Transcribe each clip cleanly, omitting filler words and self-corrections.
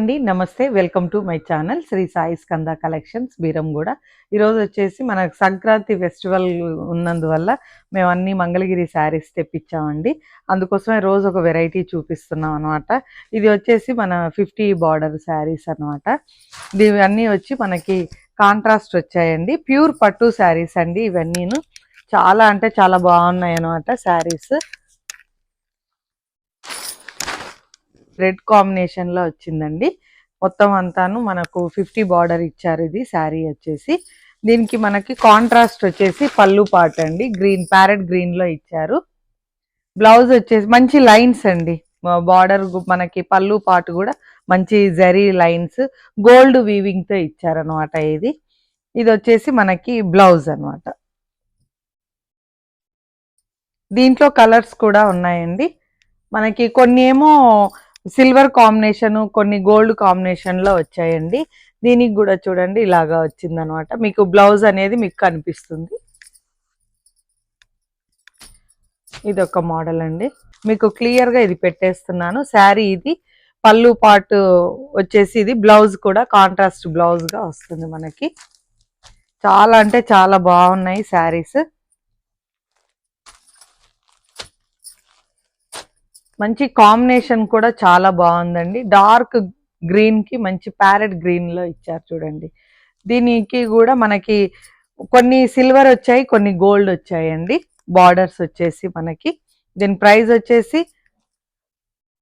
అండి నమస్తే welcome to my channel Shri Sai Skanda collections Beeramguda. ఈరోజు వచ్చేసి మనకు సంక్రాంతి ఫెస్టివల్ ఉన్నందువల్ల మేము అన్ని మంగళగిరి శారీస్ తెప్పించామండి. అందుకోసమే రోజు ఒక వెరైటీ చూపిస్తున్నాం అనమాట. ఇది వచ్చేసి మన 50 బార్డర్ శారీస్ అనమాట. ఇవన్నీ వచ్చి మనకి కాంట్రాస్ట్ వచ్చాయండి. ప్యూర్ పట్టు శారీస్ అండి ఇవన్నీను. చాలా అంటే చాలా బాగున్నాయి అనమాట శారీస్. రెడ్ కాంబినేషన్ లో వచ్చిందండి. మొత్తం అంతాను మనకు 50 బార్డర్ ఇచ్చారు. ఇది శారీ వచ్చేసి దీనికి మనకి కాంట్రాస్ట్ వచ్చేసి పళ్ళు పాట అండి, గ్రీన్ ప్యారెట్ గ్రీన్ లో ఇచ్చారు. బ్లౌజ్ వచ్చేసి మంచి లైన్స్ అండి. బార్డర్ మనకి పళ్ళు పాటు కూడా మంచి జరీ లైన్స్ గోల్డ్ వీవింగ్ తో ఇచ్చారనమాట. ఇది వచ్చేసి మనకి బ్లౌజ్ అనమాట. దీంట్లో కలర్స్ కూడా ఉన్నాయండి. మనకి కొన్ని ఏమో సిల్వర్ కాంబినేషన్, కొన్ని గోల్డ్ కాంబినేషన్ లో వచ్చాయండి. దీనికి కూడా చూడండి ఇలాగా వచ్చిందనమాట. మీకు బ్లౌజ్ అనేది మీకు కనిపిస్తుంది. ఇది ఒక మోడల్ అండి. మీకు క్లియర్ గా ఇది పెట్టేస్తున్నాను. శారీ ఇది పళ్ళు పాటు వచ్చేసి ఇది బ్లౌజ్ కూడా కాంట్రాస్ట్ బ్లౌజ్ గా వస్తుంది మనకి. చాలా అంటే చాలా బాగున్నాయి శారీస్. మంచి కాంబినేషన్ కూడా చాలా బాగుందండి. డార్క్ గ్రీన్ కి మంచి ప్యారెట్ గ్రీన్ లో ఇచ్చారు చూడండి. దీనికి కూడా మనకి కొన్ని సిల్వర్ వచ్చాయి, కొన్ని గోల్డ్ వచ్చాయండి. బార్డర్స్ వచ్చేసి మనకి దీని ప్రైస్ వచ్చేసి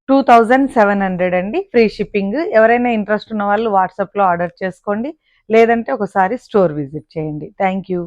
2700 అండి. Free shipping. ఎవరైనా ఇంట్రెస్ట్ ఉన్న వాళ్ళు వాట్సాప్లో ఆర్డర్ చేసుకోండి, లేదంటే ఒకసారి స్టోర్ విజిట్ చేయండి. Thank you.